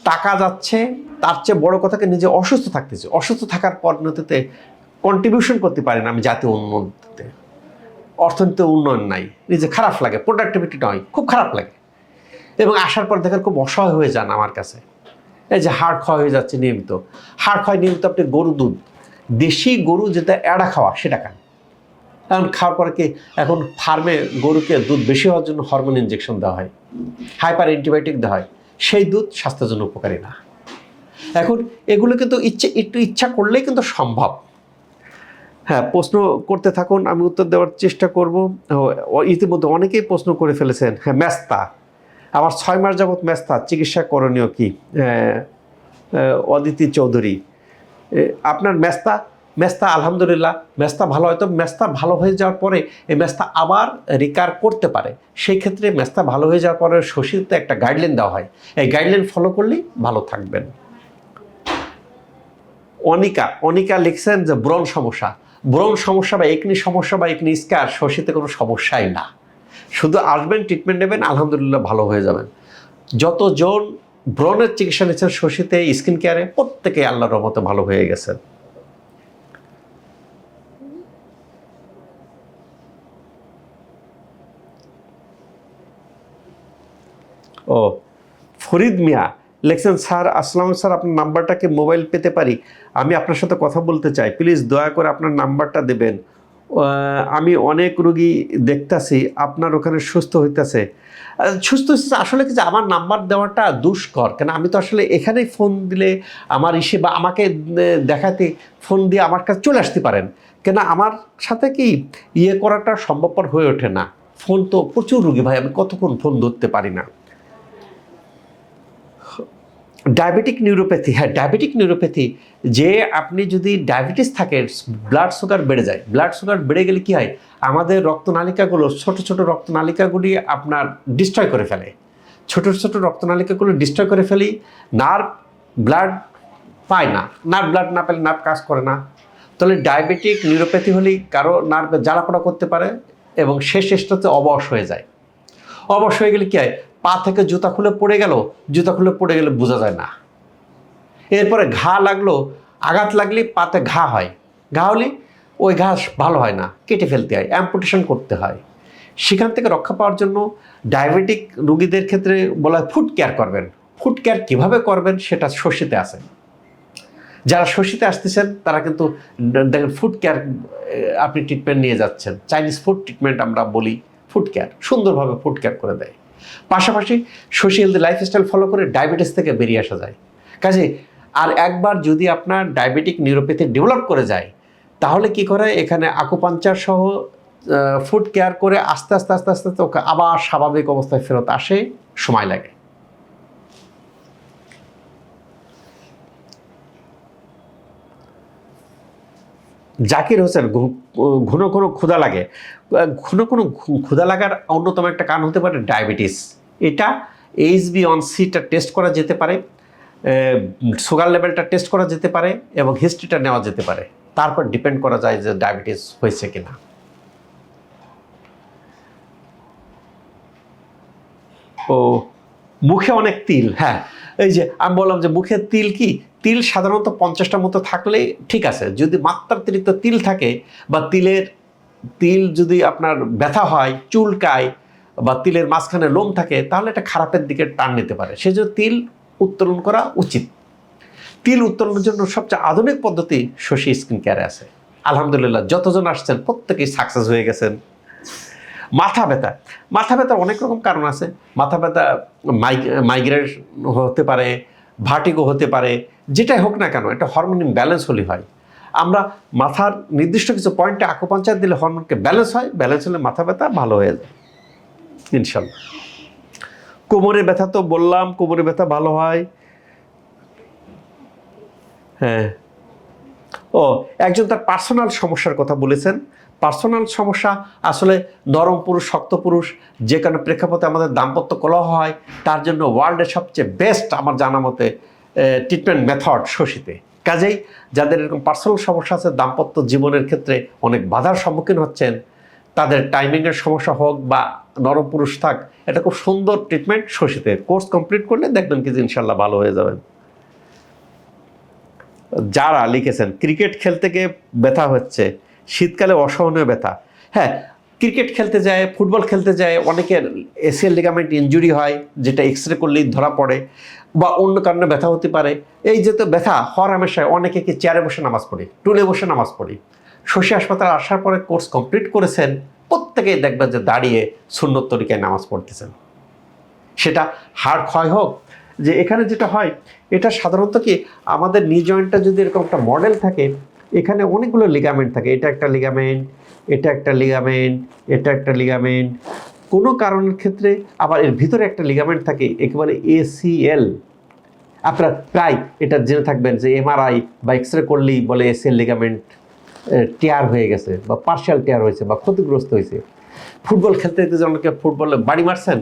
টাকা যাচ্ছে, তার চেয়ে বড় কথাকে নিজে অসুস্থ থাকতেছে, অসুস্থ থাকার পরিণতিতে কন্ট্রিবিউশন করতে পারি না আমি জাতীয় উন্নতিতে, অর্থনীতির উন্নয়ন নাই, নিজে খারাপ লাগে, প্রোডাক্টিভিটি নয়, খুব খারাপ লাগে। এবং আসার পর দেখেন খুব অসহায় হয়ে যান আমার কাছে। এই যে হাড় ক্ষয় হয়ে যাচ্ছে নিয়মিত, হাড় ক্ষয় নিয়মিত, আপনি গরু দুধ, দেশি গরু যেটা এড়া খাওয়া সেটা খান। কারণ খাওয়ার পরে কি এখন ফার্মে গরুকে দুধ বেশি হওয়ার জন্য হরমোন ইনজেকশন দেওয়া হয়, হাইপার অ্যান্টিবায়োটিক দেওয়া হয়, সেই দুধ স্বাস্থ্যের জন্য উপকারী না। এখন এগুলো কিন্তু একটু ইচ্ছা করলেই কিন্তু সম্ভব। হ্যাঁ, প্রশ্ন করতে থাকুন, আমি উত্তর দেওয়ার চেষ্টা করব। ইতিমধ্যে অনেকেই প্রশ্ন করে ফেলেছেন। হ্যাঁ, মেস্তা, আমার 6 মাস যাবৎ মেস্তা, চিকিৎসা করণীয় কি? অদিতি চৌধুরী, আপনার মেস্তা আলহামদুলিল্লাহ মেস্তা ভালো, হয়তো মেস্তা ভালো হয়ে যাওয়ার পরে এই মেস্তা আবার রিকার করতে পারে। সেই ক্ষেত্রে মেস্তা ভালো হয়ে যাওয়ার পরে শশীতে একটা গাইডলাইন দেওয়া হয়, এই গাইডলাইন ফলো করলেই ভালো থাকবেন। অনিকা লিখছেন যে ব্রণ সমস্যা বা একনি সমস্যা বা একনি স্কার শশীতে কোনো সমস্যাই না, শুধু আসবেন, ট্রিটমেন্ট নেবেন, আলহামদুলিল্লাহ ভালো হয়ে যাবেন। যতজন ব্রণের চিকিৎসা নিচ্ছেন শশীতে, স্কিন কেয়ারে, প্রত্যেকে আল্লাহর রহমতে ভালো হয়ে গেছেন। ও ফরিদ মিয়া লিখছেন, স্যার আসসালাম স্যার, আপনার নাম্বারটাকে মোবাইল পেতে পারি? আমি আপনার সাথে কথা বলতে চাই, প্লিজ দয়া করে আপনার নাম্বারটা দেবেন। আমি অনেক রোগী দেখতেছি আপনার ওখানে সুস্থ হইতেছে। আসলে কি যে আমার নাম্বার দেওয়াটা দুষ্কর, কেন আমি তো আসলে এখানেই ফোন দিলে আমার বা আমাকে দেখাতে ফোন দিয়ে আমার কাছে চলে আসতে পারেন, কেন আমার সাথে কি করাটা সম্ভবপর হয়ে ওঠে না। ফোন তো প্রচুর রুগী ভাই, আমি কতক্ষণ ফোন ধরতে পারি না। ডায়াবেটিক নিউরোপ্যাথি, হ্যাঁ ডায়াবেটিক নিউরোপ্যাথি, যে আপনি যদি ডায়াবেটিস থাকে, ব্লাড সুগার বেড়ে যায়, ব্লাড সুগার বেড়ে গেলে কী হয়, আমাদের রক্তনালিকাগুলো, ছোট ছোট রক্তনালিকাগুলি আপনার ডিস্ট্রয় করে ফেলে, ছোট ছোট রক্তনালিকাগুলো ডিস্ট্রয় করে ফেলি, নার্ভ ব্লাড পায় না, ব্লাড না পেলে নার্ভ কাজ করে না। তাহলে ডায়াবেটিক নিউরোপ্যাথি হলেই কারো নার্ভে জ্বালাপোড়া করতে পারে এবং শেষ শেষটাতে অবশ হয়ে যায়। অবশ হয়ে গেলে কী হয়, পা থেকে জুতা খুলে পড়ে গেলে বোঝা যায় না। এরপরে ঘা লাগলো, আঘাত লাগলে পাতে ঘা হয়, ঘা হলে ওই ঘা ভালো হয় না, কেটে ফেলতে হয়, অ্যাম্পুটেশন করতে হয়। সেখান থেকে রক্ষা পাওয়ার জন্য ডায়াবেটিক রোগীদের ক্ষেত্রে বলা হয় ফুড কেয়ার করবেন। ফুড কেয়ার কীভাবে করবেন সেটা শশীতে আছে। যারা শশীতে আসতেছেন তারা কিন্তু দেখেন ফুড কেয়ার, আপনি ট্রিটমেন্ট নিয়ে যাচ্ছেন, চাইনিজ ফুড ট্রিটমেন্ট আমরা বলি, ফুড কেয়ার সুন্দরভাবে ফুড কেয়ার করে দেয়। পাশাপাশি শশী হেলদি লাইফস্টাইল ফলো করে ডায়াবেটিস থেকে বেরিয়ে আসা যায়। কাজে আর একবার যদি আপনার ডায়াবেটিক নিউরোপ্যাথি ডেভেলপ করে যায়, তাহলে কি করে, এখানে আকুপাঞ্চার সহ ফুড কেয়ার করে আস্তে আস্তে আস্তে আস্তে ওকে আবার স্বাভাবিক অবস্থায় ফেরত আসে, সময় লাগে। জাকির হোসেন, ঘন ঘন ক্ষুধা লাগে, ঘন ঘন ক্ষুধা লাগার অন্যতম একটা কারণ হতে পারে ডায়াবেটিস। এটা HbA1c-টা টেস্ট করা যেতে পারে, সুগার লেভেলটা টেস্ট করা যেতে পারে এবং হিস্ট্রিটা নেওয়া যেতে পারে, তারপর ডিপেন্ড করা যায় যে ডায়াবেটিস হয়েছে কিনা। ও মুখে অনেক তিল, হ্যাঁ এই যে আমি বললাম যে মুখে তিল, কি তিল সাধারণত 50টা মতো থাকলে ঠিক আছে। যদি মাত্রাতিরিক্ত তিল থাকে বা তিল যদি আপনার ব্যথা হয়, চুলকায় বা তিলের মাঝখানে লোম থাকে, তাহলে এটা খারাপের দিকে টান নিতে পারে। সেজন্য তিল উত্তোলন করা উচিত। তিল উত্তোলনের জন্য সবচেয়ে আধুনিক পদ্ধতি শশী স্কিন কেয়ারে আছে। আলহামদুলিল্লাহ যতজন আসছেন প্রত্যেকেই সাকসেস হয়ে গেছেন। মাথা ব্যথা অনেক রকম কারণ আছে। মাথা ব্যথা মাইগ্রেন হতে পারে, ভার্টিগো হতে পারে, যেটাই হোক না কেন এটা হরমোন ইমব্যালেন্স হলে হয়। আমরা মাথার নির্দিষ্ট কিছু পয়েন্টে আকুপাঞ্চার দিলে হরমোনকে ব্যালেন্স হয়, ব্যালেন্স হলে মাথা ব্যথা ভালো হয়ে যায়। ইনশাল্লাহ। কোমরের ব্যথা তো বললাম, কোমরের ব্যথা ভালো হয়। হ্যাঁ, ও একজন তার পার্সোনাল সমস্যার কথা বলেছেন। পার্সোনাল সমস্যা আসলে নরম পুরুষ, শক্ত পুরুষ, যে কারণে প্রেক্ষাপটে আমাদের দাম্পত্য কলহ হয়, তার জন্য ওয়ার্ল্ডের সবচেয়ে বেস্ট আমার জানা মতে ট্রিটমেন্ট মেথড শশীতে। কাজেই যাদের এরকম পার্সোনাল সমস্যা আছে, দাম্পত্য জীবনের ক্ষেত্রে অনেক বাধার সম্মুখীন হচ্ছেন, তাদের টাইমিংয়ের সমস্যা হোক বা নরম পুরুষ থাক, এটা খুব সুন্দর ট্রিটমেন্ট শশীতে। কোর্স কমপ্লিট করলে দেখবেন কি ইনশাল্লাহ ভালো হয়ে যাবেন। যারা লিখেছেন ক্রিকেট খেলতে গিয়ে ব্যথা হচ্ছে, শীতকালে অসহনীয় ব্যথা। হ্যাঁ, ক্রিকেট খেলতে যায়, ফুটবল খেলতে যায়, অনেকের এসিএল লিগামেন্ট ইনজুরি হয়, যেটা এক্সরে করলেই ধরা পড়ে, বা অন্য কারণে ব্যথা হতে পারে। এই যে তো ব্যথা হওয়ার হামেশায় অনেকে কি চেয়ারে বসে নামাজ পড়ি, টুলে বসে নামাজ পড়ি। শশী হাসপাতালে আসার পরে কোর্স কমপ্লিট করেছেন, প্রত্যেকেই দেখবেন যে দাঁড়িয়ে সুন্নত তরিকায় নামাজ পড়তেছেন। সেটা হাড় ক্ষয় হোক, যে এখানে যেটা হয়, এটা সাধারণত কি আমাদের নি জয়েন্টটা যদি এরকম একটা মডেল থাকে, এখানে অনেকগুলো লিগামেন্ট থাকে, এটা একটা লিগামেন্ট, এটা একটা লিগামেন্ট, এটা একটা লিগামেন্ট, কোনো কারণের ক্ষেত্রে আবার এর ভিতরে একটা লিগামেন্ট থাকে একেবারে এসিএল। আপনারা প্রায় এটা জেনে থাকবেন যে এমআরআই বা এক্সরে করলেই বলে এসিএল লিগামেন্ট টেয়ার হয়ে গেছে বা পার্শিয়াল টেয়ার হয়েছে বা ক্ষতিগ্রস্ত হয়েছে। ফুটবল খেলতে যেতে অনেকে ফুটবলে বাড়ি মারছেন,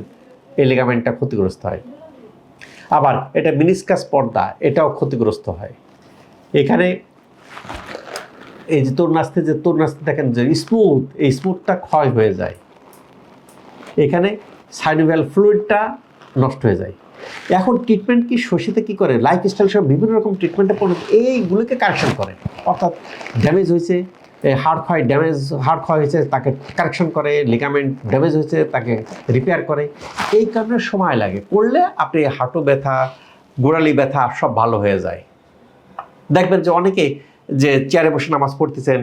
এই লিগামেন্টটা ক্ষতিগ্রস্ত হয়। আবার এটা মিনিসকাস পর্দা, এটাও ক্ষতিগ্রস্ত হয়। এখানে এই যে তোর নাচতে দেখেন যে স্মুথ, এই স্মুথটা ক্ষয় হয়ে যায়। এখানে সাইনোভিয়াল ফ্লুইডটা নষ্ট হয়ে যায়। এখন ট্রিটমেন্ট কি শশীতে কী করে, লাইফস্টাইল সব বিভিন্ন রকম ট্রিটমেন্টে পড়ে এইগুলোকে কারেকশন করে। অর্থাৎ ড্যামেজ হয়েছে, হাড় ক্ষয় হয়েছে, তাকে কারেকশন করে, লিগামেন্ট ড্যামেজ হয়েছে, তাকে রিপেয়ার করে। এই কারণে সময় লাগে, করলে আপনি হাঁটু ব্যথা, গোড়ালি ব্যথা সব ভালো হয়ে যায়। দেখবেন যে অনেকে যে চেয়ারে বসে নামাজ পড়তেছেন,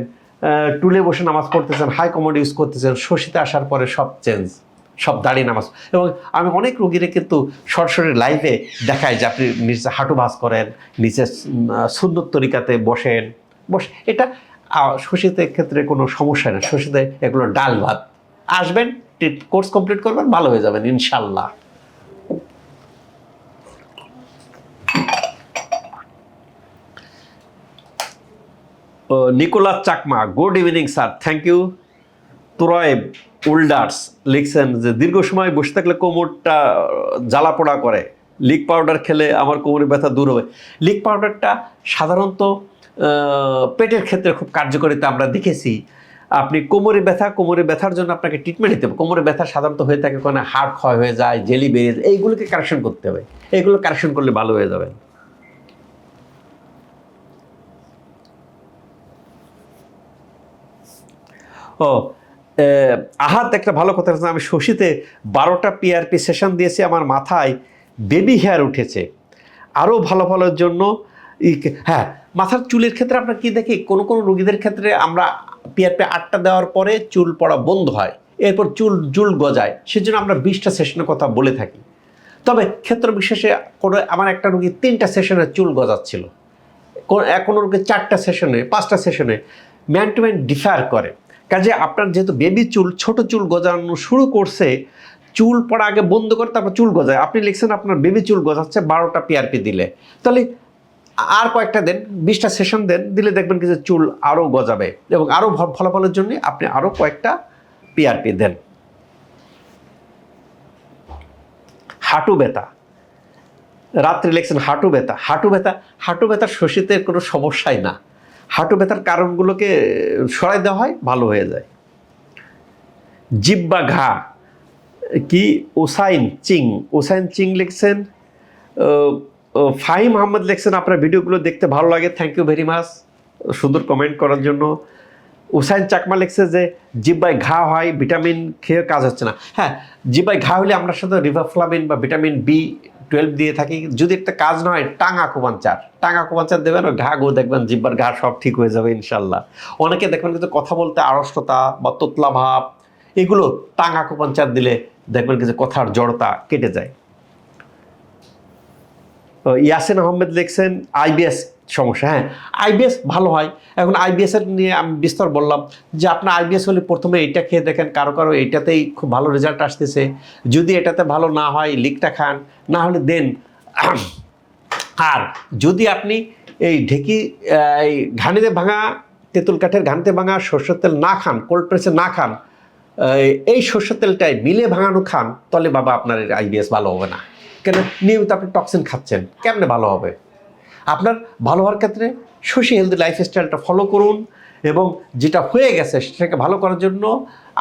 টুলে বসে নামাজ পড়তেছেন, হাই কমোড ইউজ করতেছেন, শশীতে আসার পরে সব চেঞ্জ, সব দাঁড়িয়ে নামাজ। এবং আমি অনেক রোগীরে কিন্তু সরাসরি লাইভে দেখাই যে আপনি নিচে হাঁটু ভাঁজ করেন, নিচে সুন্নত তরিকাতে বসে, এটা শশীতে ক্ষেত্রে কোনো সমস্যা নেই। শশীতে এগুলো ডাল ভাত। আসবেন, কোর্স কমপ্লিট করবেন, ভালো হয়ে যাবেন ইনশাল্লাহ। Nicholas Chakma, good evening sir, thank you. তোরয়েব উল্ডার্স লিখছেন যে দীর্ঘ সময় বসে থাকলে কোমরটা জ্বালাপোড়া করে, লিক পাউডার খেলে আমার কোমরের ব্যথা দূর হবে। লিক পাউডারটা সাধারণত পেটের ক্ষেত্রে খুব কার্যকারিতা আমরা দেখেছি। আপনি কোমরে ব্যথার জন্য আপনাকে ট্রিটমেন্ট নিতে হবে। কোমরে ব্যথা সাধারণত হয়ে থাকে কারণে হাড় ক্ষয় হয়ে যায়, জেলি বেরিয়ে যায়, এইগুলোকে কারেকশন করতে হবে। এইগুলো কারেকশন করলে ভালো হয়ে যাবেন। ও আহাত একটা ভালো কথা আছে, আমি শশীতে 12টা পিআরপি সেশন দিয়েছি, আমার মাথায় বেবি হেয়ার উঠেছে। আরও ভালোর জন্য হ্যাঁ, মাথার চুলের ক্ষেত্রে আমরা কি দেখি, কোনো রোগীদের ক্ষেত্রে আমরা পিআরপি 8টা দেওয়ার পরে চুল পড়া বন্ধ হয়, এরপর চুল গজায়, সেজন্য আমরা 20টা সেশনের কথা বলে থাকি। তবে ক্ষেত্র বিশেষে আমার একটা রোগী 3টা সেশনে চুল গজাচ্ছিল, কোনো রোগী 4টা সেশনে, 5টা সেশনে, ম্যান টু ম্যান ডিফার করে। কাজে আপনার যেহেতু বেবি চুল, ছোট চুল গজানো শুরু করছে, চুল পড়া আগে বন্ধ করে তারপর চুল গজায়। আপনি লিখছেন আপনার বেবি চুল গজাচ্ছে 12টা পিআরপি দিলে, তাহলে আর কয়েকটা দেন, 20টা সেশন দিলে দেখবেন কি যে চুল আরও গজাবে, এবং আরও ফলাফলের জন্য আপনি আরও কয়েকটা পিআরপি দেন। হাঁটু ব্যথা, রাত্রে লিখছেন হাঁটু ব্যথা শশীতে কোনো সমস্যাই না। হাঁটু ব্যথার কারণগুলোকে সরাই দেওয়া হয়, ভালো হয়ে যায়। জিব্বা ঘা কি, ওসাইন চিং লিখছেন। ফাহিম আহমদ লিখছেন আপনার ভিডিওগুলো দেখতে ভালো লাগে, থ্যাংক ইউ ভেরি মাচ সুন্দর কমেন্ট করার জন্য। উসাইন চাকমা লিখছে যে জিব্বায় ঘা হয়, ভিটামিন খেয়ে কাজ হচ্ছে না। হ্যাঁ, জিব্বায় ঘা হলে আমরা সাথে রিভাফ্লাভিন বা ভিটামিন B12 দিয়ে থাকি। যদি একটা কাজ না হয়, টাঙা কুপাঞ্চার দেবেন, ওই ঘাগুলো দেখবেন জিব্বার ঘা সব ঠিক হয়ে যাবে ইনশাল্লাহ। অনেকে দেখবেন কিন্তু কথা বলতে আড়ষ্টতা বা তোতলা ভাব, এগুলো টাঙা কুপাঞ্চার দিলে দেখবেন যে কথার জড়তা কেটে যায়। ইয়াসিন আহমেদ লিখছেন আইবিএস সমস্যা। হ্যাঁ, আইবিএস ভালো হয়। এখন আইবিএসের নিয়ে আমি বিস্তর বললাম যে আপনার আইবিএস হলে প্রথমে এইটা খেয়ে দেখেন, কারো কারো এইটাতেই খুব ভালো রেজাল্ট আসতেছে। যদি এটাতে ভালো না হয় লিকটা খান, না হলে দেন। আর যদি আপনি এই ঢেকি এই ঘানিতে ভাঙা তেঁতুল কাঠের ঘানিতে ভাঙা সরষের তেল না খান, কোল্ড প্রেসে না খান, এই সরষের তেলটাই মিলে ভাঙানো খান, তাহলে বাবা আপনার আইবিএস ভালো হবে না। কেন? নিয়মিত আপনি টক্সিন খাচ্ছেন, কেমনে ভালো হবে? আপনার ভালো হওয়ার ক্ষেত্রে শশী হেলদি লাইফস্টাইলটা ফলো করুন, এবং যেটা হয়ে গেছে সেটাকে ভালো করার জন্য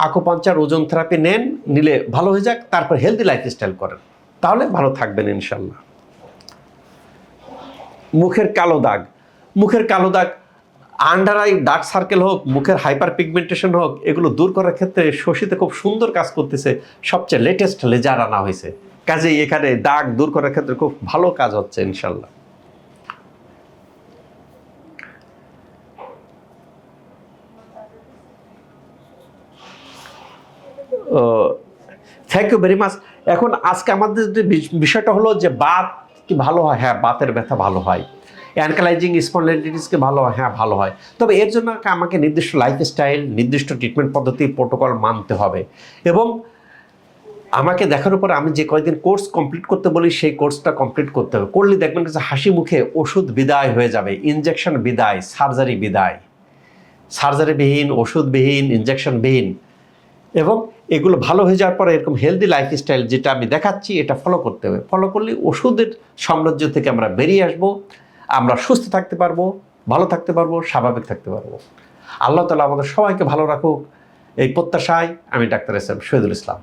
আকুপাঞ্চার, ওজন থেরাপি নেন, নিলে ভালো হয়ে যাক, তারপর হেলদি লাইফস্টাইল করেন, তাহলে ভালো থাকবেন ইনশাল্লাহ। মুখের কালো দাগ, মুখের কালো দাগ, আন্ডার আই ডার্ক সার্কেল হোক, মুখের হাইপার পিগমেন্টেশন হোক, এগুলো দূর করার ক্ষেত্রে শশীতে খুব সুন্দর কাজ করতেছে। সবচেয়ে লেটেস্ট লেজার আনা হয়েছে, কাজেই এখানে দাগ দূর করার ক্ষেত্রে খুব ভালো কাজ হচ্ছে ইনশাল্লাহ। Thank you very much. এখন আজকে আমাদের যে বিষয়টা হলো যে বাত কি ভালো হয়? হ্যাঁ, বাতের ব্যথা ভালো হয়। অ্যানকালাইজিং স্পন্ডিলাইটিসকে ভালো হয়? হ্যাঁ, ভালো হয়। তবে এর জন্য আমাকে নির্দিষ্ট লাইফস্টাইল, নির্দিষ্ট ট্রিটমেন্ট পদ্ধতি, প্রোটোকল মানতে হবে। এবং আমাকে দেখার পরে আমি যে কয়েকদিন কোর্স কমপ্লিট করতে বলি সেই কোর্সটা কমপ্লিট করতে হবে। করলে দেখবেন যে হাসি মুখে ওষুধ বিদায় হয়ে যাবে, ইনজেকশন বিদায়, সার্জারি বিদায়। সার্জারিবিহীন, ওষুধবিহীন, ইনজেকশনবিহীন। এবং এগুলো ভালো হয়ে যাওয়ার পরে এরকম হেলদি লাইফস্টাইল যেটা আমি দেখাচ্ছি এটা ফলো করতে হবে। ফলো করলে ওষুধের সাম্রাজ্য থেকে আমরা বেরিয়ে আসব, আমরা সুস্থ থাকতে পারবো, ভালো থাকতে পারবো, স্বাভাবিক থাকতে পারবো। আল্লাহ তাআলা আমাদের সবাইকে ভালো রাখুক, এই প্রত্যাশায় আমি doctor S M Shahidul Islam.